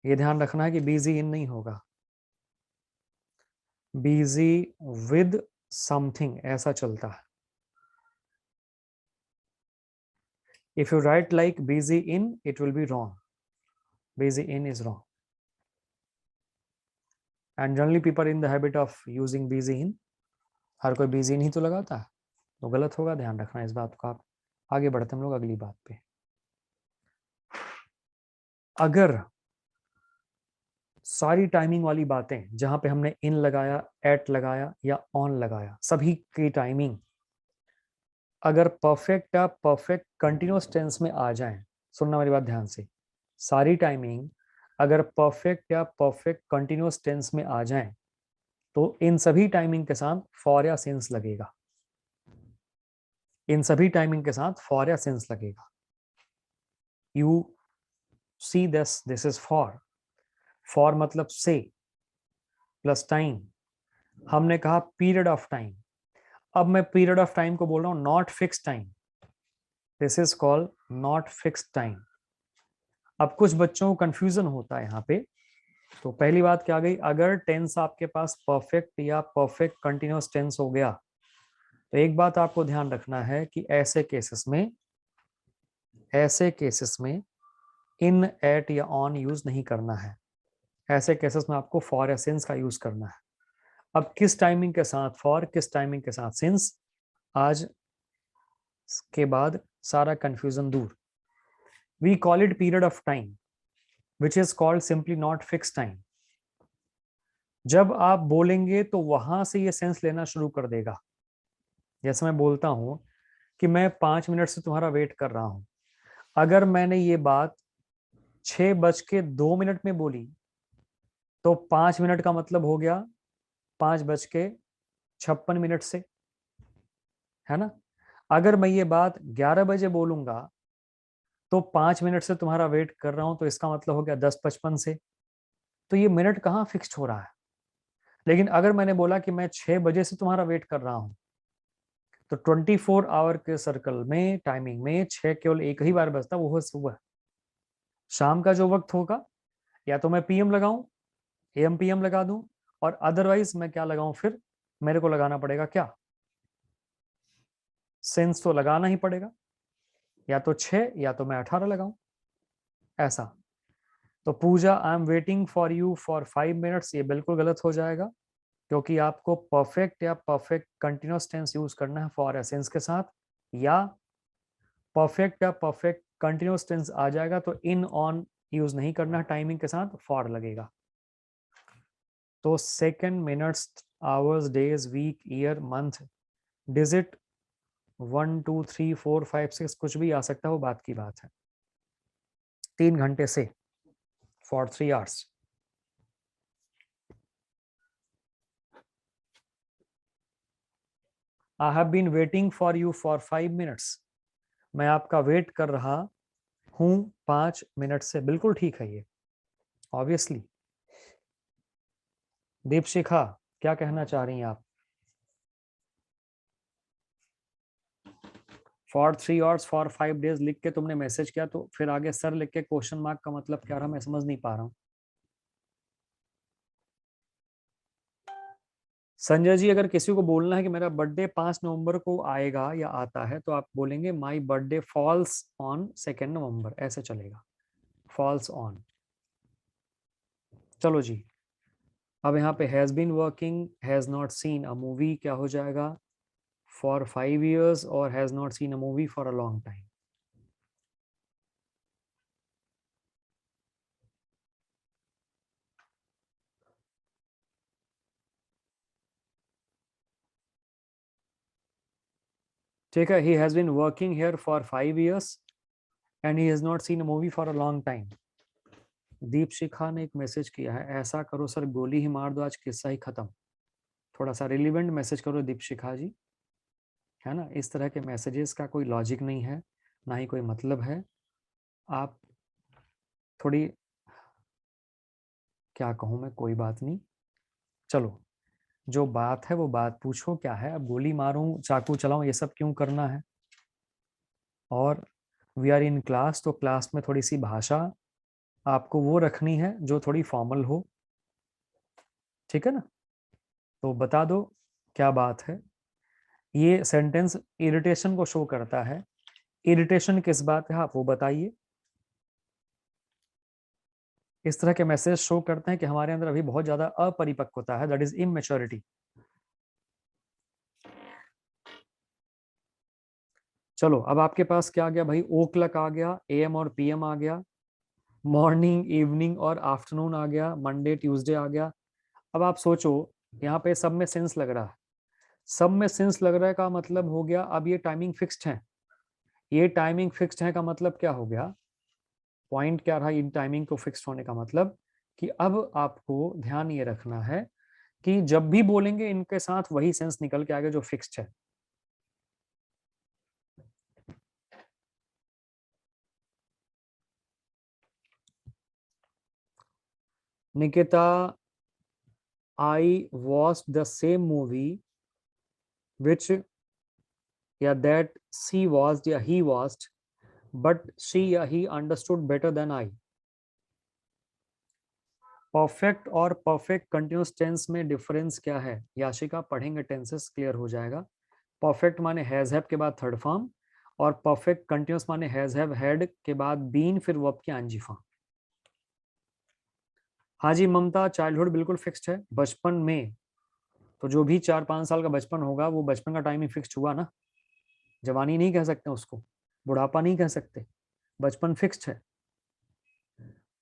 Speaker 1: ये ध्यान रखना है कि बिजी इन नहीं होगा, बिजी विद समथिंग ऐसा चलता है. If you write like busy in, it will be wrong. Busy in is wrong. And generally people are in the habit of using busy in. हर कोई busy नहीं तो लगाता है, तो गलत होगा, ध्यान रखना इस बात को. आप आगे बढ़ते हम लोग अगली बात पे. अगर सारी टाइमिंग वाली बातें जहां पे हमने इन लगाया, एट लगाया या ऑन लगाया, सभी की टाइमिंग अगर परफेक्ट या परफेक्ट कंटिन्यूअस टेंस में आ जाएं, सुनना मेरी बात ध्यान से, सारी टाइमिंग अगर परफेक्ट या परफेक्ट कंटिन्यूअस टेंस में आ जाएं, तो इन सभी टाइमिंग के साथ फॉर या सिंस लगेगा. इन सभी टाइमिंग के साथ फॉर या सिंस लगेगा. You see this is for. For मतलब से प्लस टाइम. हमने कहा पीरियड ऑफ टाइम. अब मैं पीरियड ऑफ टाइम को बोल रहा हूं not fix time. This is called not fix time. अब कुछ बच्चों को कंफ्यूजन होता है यहाँ पे. तो पहली बात क्या आ गई, अगर टेंस आपके पास परफेक्ट या परफेक्ट कंटिन्यूअस टेंस हो गया, तो एक बात आपको ध्यान रखना है कि ऐसे केसेस में इन, एट या ऑन यूज नहीं करना है. ऐसे केसेस में आपको फॉर या सिंस का यूज करना है. अब किस टाइमिंग के साथ फॉर, किस टाइमिंग के साथ सिंस, आज के बाद सारा कंफ्यूजन दूर. We call it period of time which is called simply not fix time. जब आप बोलेंगे तो वहां से ये सेंस लेना शुरू कर देगा. जैसे मैं बोलता हूं कि मैं 5 मिनट से तुम्हारा वेट कर रहा हूं. अगर मैंने ये बात 6:02 में बोली, तो 5 मिनट का मतलब हो गया 5:56 से, है ना? अगर मैं ये बात 11 बजे बोलूंगा, तो 5 मिनट से तुम्हारा वेट कर रहा हूं, तो इसका मतलब हो गया 10:55 से. तो ये मिनट कहाँ फिक्स्ड हो रहा है. लेकिन अगर मैंने बोला कि मैं 6 बजे से तुम्हारा वेट कर रहा हूं, तो 24 आवर के सर्कल में, टाइमिंग में 6 केवल एक ही बार बजता, वो है सुबह. शाम का जो वक्त होगा, या तो मैं पीएम लगाऊं, एम पीएम लगा दूं, और अदरवाइज मैं क्या लगाऊं, फिर मेरे को लगाना पड़ेगा क्या, सेंस तो लगाना ही पड़ेगा. या तो 6 या तो मैं 18 लगाऊं, ऐसा. तो Pooja, I am waiting for you for 5 minutes, ये बिल्कुल गलत हो जाएगा, क्योंकि आपको परफेक्ट या परफेक्ट कंटिन्यूअस टेंस यूज करना है फॉर एसेंस के साथ. या परफेक्ट या परफेक्ट कंटिन्यूअस टेंस आ जाएगा तो इन, ऑन यूज नहीं करना, टाइमिंग के साथ फॉर लगेगा. तो second, minutes, hours, days, week, year, month, digit 1 2 3 4 5 6 कुछ भी आ सकता है, वो बात की बात है. 3 घंटे से, for 3 hours. I have been waiting for you for 5 minutes. मैं आपका वेट कर रहा हूं 5 मिनट से. बिल्कुल ठीक है ये, ऑब्वियसली. दीपशिखा, क्या कहना चाह रही हैं आप? फॉर 3 hours फॉर 5 days लिख के तुमने मैसेज किया, तो फिर आगे सर लिख के क्वेश्चन मार्क का मतलब क्या रहा, मैं समझ नहीं पा रहा हूँ. संजय जी, अगर किसी को बोलना है कि मेरा बर्थडे 5 नवंबर को आएगा या आता है, तो आप बोलेंगे my birthday falls on 2 November, ऐसे चलेगा, फॉल्स ऑन. चलो जी, अब यहाँ पे has been working, has not seen a movie क्या हो जाएगा, फॉर 5 years, और has not seen a movie for a long time. ठीक है, he has been working here for 5 years and he has not seen a movie for a long time. Deepshikha ने एक message किया है, ऐसा करो सर गोली ही मार दो आज किस्सा ही खत्म। थोड़ा सा रिलीवेंट मैसेज करो दीपशिखा जी, है ना। इस तरह के मैसेजेस का कोई लॉजिक नहीं है, ना ही कोई मतलब है। आप थोड़ी, क्या कहूँ मैं, कोई बात नहीं। चलो, जो बात है वो बात पूछो क्या है। अब गोली मारूं, चाकू चलाऊं, ये सब क्यों करना है। और वी आर इन क्लास, तो क्लास में थोड़ी सी भाषा आपको वो रखनी है जो थोड़ी फॉर्मल हो, ठीक है ना। तो बता दो क्या बात है। ये सेंटेंस इरिटेशन को शो करता है। इरिटेशन किस बात है, आप वो बताइए। इस तरह के मैसेज शो करते हैं कि हमारे अंदर अभी बहुत ज्यादा अपरिपक्वता है, दैट इज इमेच्योरिटी। चलो, अब आपके पास क्या आ गया भाई, ओ क्लॉक आ गया, एएम और पीएम आ गया, मॉर्निंग, इवनिंग और आफ्टरनून आ गया, मंडे ट्यूसडे आ गया। अब आप सोचो, यहाँ पे सब में सेंस लग रहा है। सब में सेंस लग रहा है का मतलब हो गया अब ये टाइमिंग फिक्स्ड है। ये टाइमिंग फिक्स्ड है का मतलब क्या हो गया, पॉइंट क्या रहा इन टाइमिंग को फिक्स्ड होने का मतलब, कि अब आपको ध्यान ये रखना है कि जब भी बोलेंगे इनके साथ वही सेंस निकल के आएगा जो फिक्स्ड है। Nikita, I watched the same movie which, या that she watched या he watched, but she या he understood better than I। Perfect और परफेक्ट कंटिन्यूस टेंस में डिफरेंस क्या है, याशिका पढ़ेंगे टेंसेस क्लियर हो जाएगा। परफेक्ट माने हैज हैव के बाद थर्ड फॉर्म, और परफेक्ट कंटिन्यूस माने हैज हैव हैड के बाद बीन फिर वर्ब की आंजी फॉर्म। हाँ जी ममता, चाइल्डहुड बिल्कुल फिक्स्ड है। बचपन में तो जो भी 4-5 साल का बचपन होगा वो बचपन का टाइम ही फिक्स्ड हुआ ना। जवानी नहीं कह सकते उसको, बुढ़ापा नहीं कह सकते, बचपन फिक्स्ड है।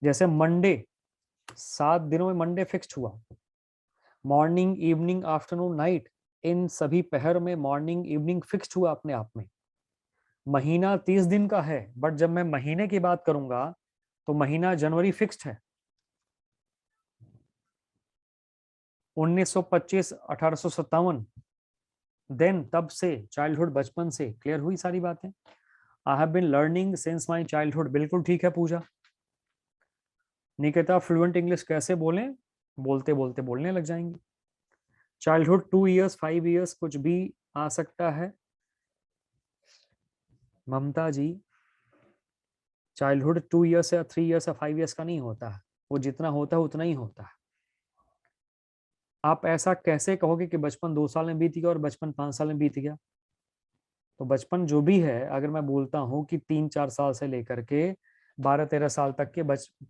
Speaker 1: जैसे मंडे, 7 दिनों में मंडे फिक्स्ड हुआ। मॉर्निंग, इवनिंग, आफ्टरनून, नाइट, इन सभी पहर में मॉर्निंग इवनिंग फिक्स्ड हुआ अपने आप में। महीना 30 दिन का है, बट जब मैं महीने की बात करूंगा तो महीना जनवरी फिक्स्ड है। 1925, 1857, देन तब से चाइल्डहुड, बचपन से, क्लियर हुई सारी बातें। I have been learning since my childhood, बिल्कुल ठीक है पूजा। निकिता, फ्लुएंट इंग्लिश कैसे बोलें, बोलते बोलते बोलने लग जाएंगे। चाइल्डहुड 2 इयर्स, 5 इयर्स, कुछ भी आ सकता है। ममता जी, चाइल्डहुड 2 इयर्स या 3 इयर्स या 5 इयर्स का नहीं होता है, वो जितना होता है उतना ही होता है। आप ऐसा कैसे कहोगे कि बचपन 2 साल में बीत गया और बचपन 5 साल में बीत गया। तो बचपन जो भी है, अगर मैं बोलता हूँ कि 3-4 साल से लेकर के 12-13 साल तक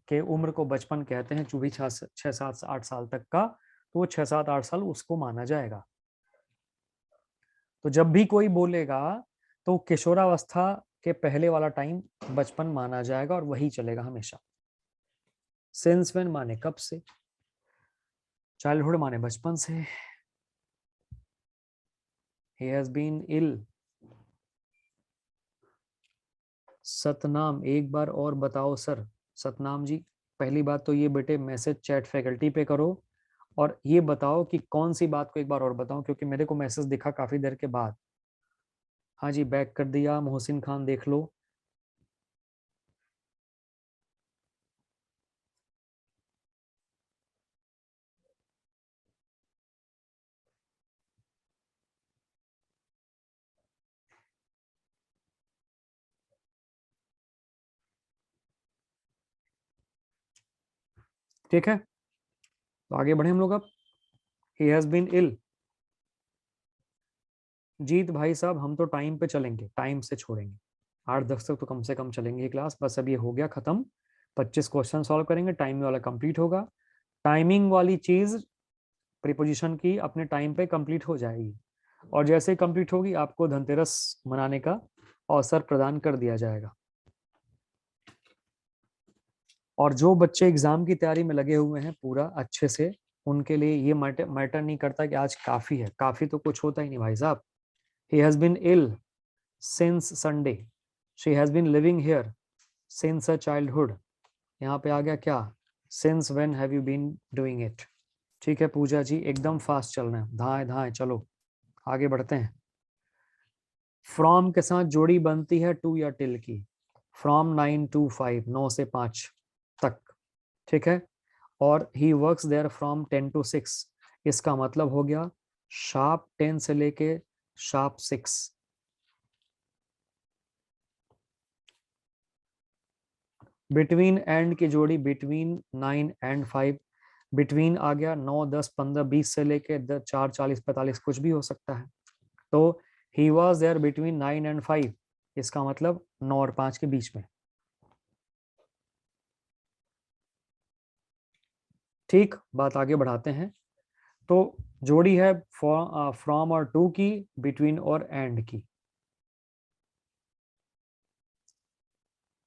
Speaker 1: के उम्र को बचपन कहते हैं, जो भी 6-7-8 साल तक का, तो वो 6-7-8 साल उसको माना जाएगा। तो जब भी कोई बोलेगा तो किशोरावस्था के पहले वाला टाइम बचपन माना जाएगा और वही चलेगा हमेशा। सिंस व्हेन माने कब से, चाइल्डहुड माने बचपन से। He has been ill. Satnam, एक बार और बताओ सर। सतनाम जी, पहली बात तो ये बेटे मैसेज चैट फैकल्टी पे करो, और ये बताओ कि कौन सी बात को एक बार और बताओ, क्योंकि मेरे को मैसेज दिखा काफी देर के बाद। हाँ जी, बैक कर दिया, मोहसिन खान देख लो। ठीक है, तो आगे बढ़े हम लोग अब। ही हैज बीन इल। जीत भाई साहब, हम तो टाइम पे चलेंगे, टाइम से छोड़ेंगे। 8-10 तक तो कम से कम चलेंगे क्लास, बस अब ये हो गया खत्म। 25 क्वेश्चन सॉल्व करेंगे, टाइम वाला कंप्लीट होगा। टाइमिंग वाली चीज प्रीपोजिशन की अपने टाइम पे कंप्लीट हो जाएगी, और जैसे ही कंप्लीट होगी आपको धनतेरस मनाने का अवसर प्रदान कर दिया जाएगा। और जो बच्चे एग्जाम की तैयारी में लगे हुए हैं पूरा अच्छे से, उनके लिए ये मैटर नहीं करता कि आज काफी है, काफी तो कुछ होता ही नहीं भाई साहब। He has been ill since Sunday, she has been living here since a childhood. यहाँ पे आ गया क्या, since when have you been doing it. ठीक है पूजा जी, एकदम फास्ट चल रहे हैं, धाए धाए चलो आगे बढ़ते हैं। फ्रॉम के साथ जोड़ी बनती है टू या टिल की। फ्रॉम 9 to 5, 9 से 5 तक। ठीक है, और he works there from 10 to 6, इसका मतलब हो गया शार्प 10 से लेके शार्प 6। बिटवीन एंड की जोड़ी बिटवीन 9 and 5। बिटवीन आ गया 9, 10, 15, 20 से लेके 4, 40, 45 कुछ भी हो सकता है। तो he was there between 9 and 5, इसका मतलब 9 और 5 के बीच में। ठीक, बात आगे बढ़ाते हैं। तो जोड़ी है फ्रॉम और टू की, बिटवीन और एंड की।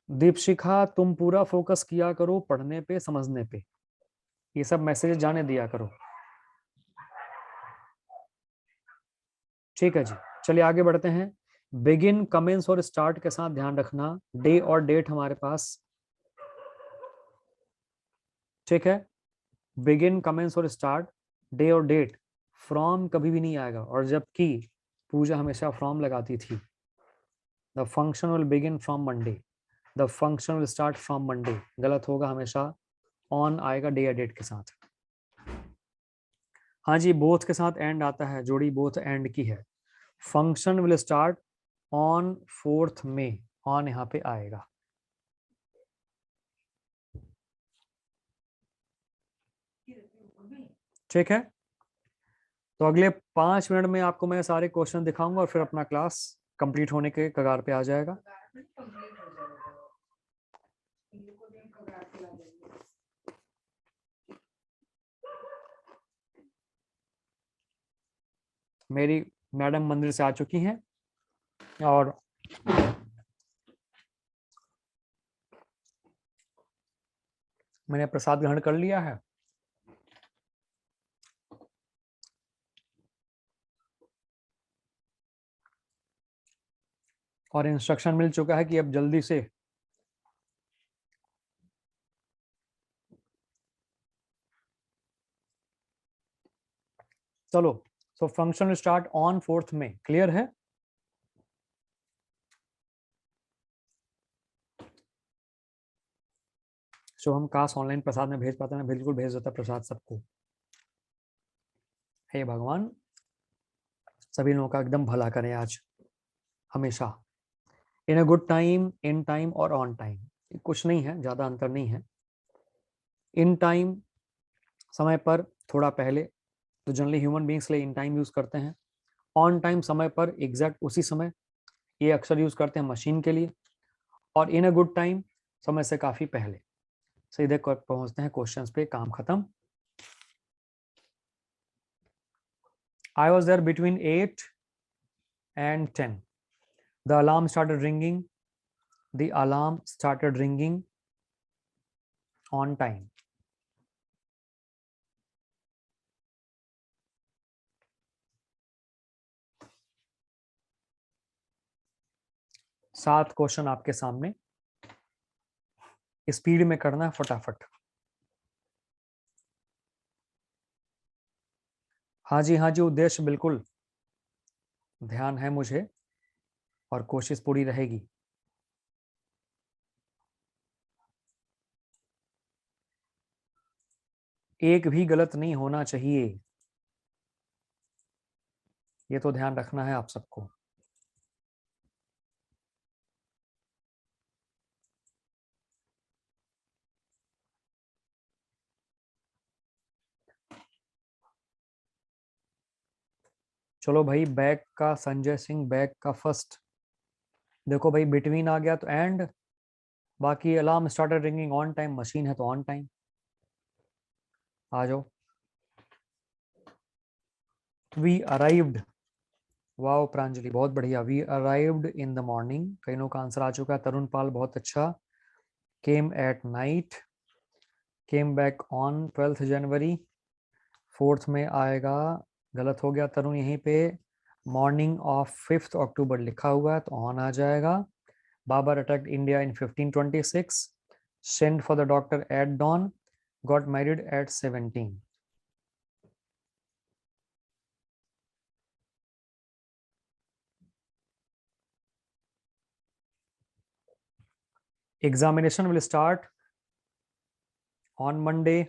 Speaker 1: दीपशिखा तुम पूरा फोकस किया करो पढ़ने पे, समझने पे, ये सब मैसेज जाने दिया करो। ठीक है जी, चलिए आगे बढ़ते हैं। बिगिन, कमेंस और स्टार्ट के साथ ध्यान रखना, डे और डेट हमारे पास। ठीक है, बिगिन, कमेंस और स्टार्ट, डे और डेट। फ्रॉम कभी भी नहीं आएगा, और जबकि पूजा हमेशा फ्रॉम लगाती थी। The function will begin from Monday, the function will start from Monday, गलत होगा, हमेशा ऑन आएगा डे या डेट के साथ। हाँ जी, बोथ के साथ एंड आता है, जोड़ी बोथ एंड की है। Function will start on 4th में, ऑन यहाँ पे आएगा। ठीक है, तो अगले 5 मिनट में आपको मैं सारे क्वेश्चन दिखाऊंगा और फिर अपना क्लास कंप्लीट होने के कगार पे आ जाएगा। मेरी मैडम मंदिर से आ चुकी हैं और मैंने प्रसाद ग्रहण कर लिया है। और इंस्ट्रक्शन मिल चुका है कि अब जल्दी से चलो। So function start on 4th में, क्लियर है? सो हम काश ऑनलाइन प्रसाद में भेज पाते ना, बिल्कुल भेज देता प्रसाद सबको। हे भगवान, सभी लोगों का एकदम भला करें आज, हमेशा। In a good time, in time और ऑन टाइम, कुछ नहीं है, ज्यादा अंतर नहीं है। इन टाइम समय पर, थोड़ा पहले, तो जनरली ह्यूमन बींग्स लिए इन टाइम यूज करते हैं। ऑन टाइम समय पर, एग्जैक्ट उसी समय, ये अक्सर यूज करते हैं मशीन के लिए। और इन अ गुड टाइम, समय से काफी पहले। सीधे पहुंचते हैं क्वेश्चंस पे, काम खत्म। I was there between 8 and 10. The alarm started ringing. The alarm started ringing on time. सात क्वेश्चन आपके सामने, स्पीड में करना है फटाफट। हाँ जी, हाँ जी, उद्देश्य बिल्कुल ध्यान है मुझे और कोशिश पूरी रहेगी। एक भी गलत नहीं होना चाहिए, ये तो ध्यान रखना है आप सबको। चलो भाई, बैक का संजय सिंह, बैक का फर्स्ट। देखो भाई, बिटवीन आ गया तो एंड, बाकी alarm started ringing on time, machine है तो ऑन टाइम। आ जाओ। वी अराइव्ड, वाओ प्रांजलि, बहुत बढ़िया। We arrived in the morning, कई लोगों का आंसर आ चुका है। तरुण पाल, बहुत अच्छा। Came at night, came back on 12th January. 4th में आएगा, गलत हो गया तरुण, यहीं पे मॉर्निंग ऑफ 5th अक्टूबर लिखा हुआ है तो ऑन आ जाएगा। Babur attacked India in 1526, send for the doctor at dawn, got married at 17. Examination will start on Monday.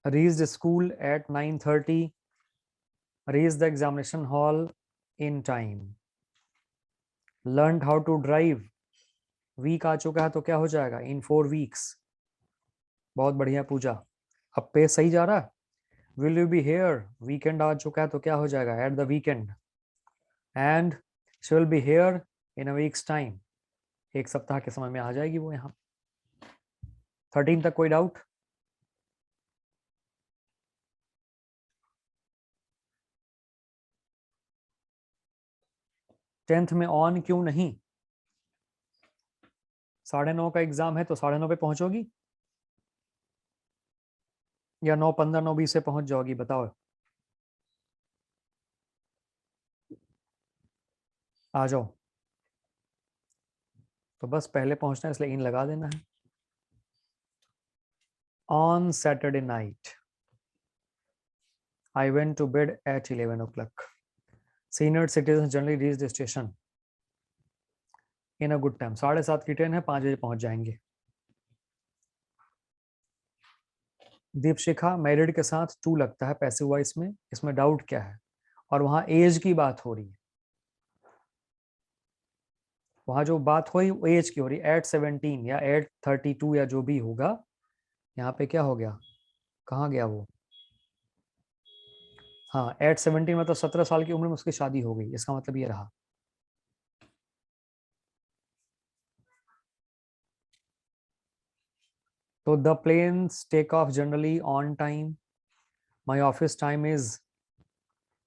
Speaker 1: Reached school at 9:30. Reached the examination hall in time. Learned how to drive. Week आ चुका है तो क्या हो जाएगा? इन 4 weeks. बहुत बढ़िया पूजा। अब पे सही जा रहा है। Will you be here? Weekend आ चुका है तो क्या हो जाएगा? At the weekend. And she will be here in a week's time. एक सप्ताह के समय में आ जाएगी वो यहाँ। 13 तक कोई डाउट? टेंथ में ऑन क्यों नहीं? 9:30 का एग्जाम है तो 9:30 पे पहुंचोगी या 9:15 9:20 से पहुंच जाओगी? बताओ। आ जाओ। तो बस पहले पहुंचना है इसलिए इन लगा देना है। On Saturday night I went to bed at 11 o'clock. Senior citizens generally reach the station in a good time. 7:30 की ट्रेन है, 5 बजे पहुंच जाएंगे। दीपशिखा मैरिड के साथ टू लगता है, पैसे हुआ इसमें, इसमें डाउट क्या है? और वहां एज की बात हो रही है, वहां जो बात हुई वो एज की हो रही है, एट 17 या एट 32 या जो भी होगा। यहाँ पे क्या हो गया? कहाँ गया वो? हाँ, एट 17 मतलब 17 साल की उम्र में उसकी शादी हो गई, इसका मतलब ये रहा। तो the planes take off generally on time. My office time is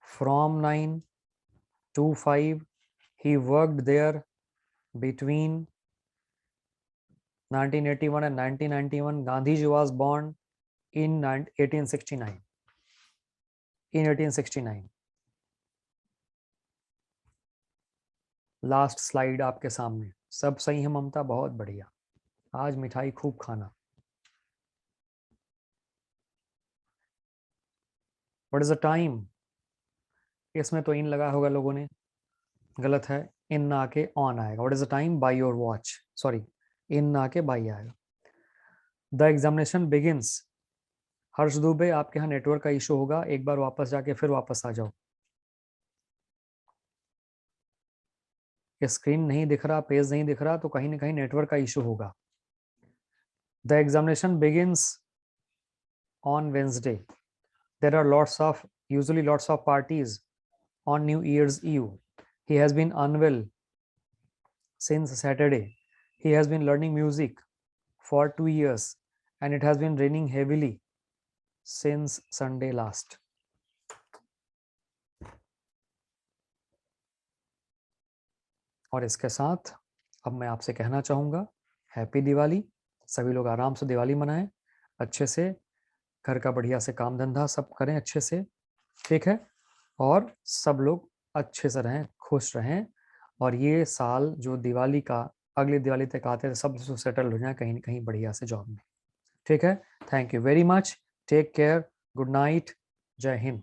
Speaker 1: from 9 to 5. He worked there between 1981 and 1991. Gandhiji was born in 1869. In 1869. Last slide आपके सामने। सब सही है ममता? बहुत बढ़िया। आज मिठाई खूब खाना। What is the time? इसमें तो इन लगा होगा लोगों ने, गलत है। इन ना आके ऑन आएगा। What is the time? By your watch. Sorry, in ना आके बाय आएगा। The examination begins. Harsh Dubey, आपके यहाँ नेटवर्क का इशू होगा, एक बार वापस जाके फिर वापस आ जाओ। स्क्रीन नहीं दिख रहा, पेज नहीं दिख रहा, तो कहीं ना कहीं नेटवर्क का इशू होगा। The examination begins on Wednesday. There are usually lots of parties on New Year's Eve. He has been unwell since Saturday. He has been learning music for 2 years and it has been raining heavily since Sunday last. और इसके साथ अब मैं आपसे कहना चाहूँगा happy Diwali. सभी लोग आराम से दिवाली मनाएं, अच्छे से घर का बढ़िया से काम धंधा सब करें अच्छे से, ठीक है? और सब लोग अच्छे से रहें, खुश रहें, और ये साल जो दिवाली का अगली दिवाली तक आते हैं सब सेटल हो जाए कहीं ना कहीं बढ़िया से जॉब में, ठीक है? Thank you very much, take care, good night, जय हिंद।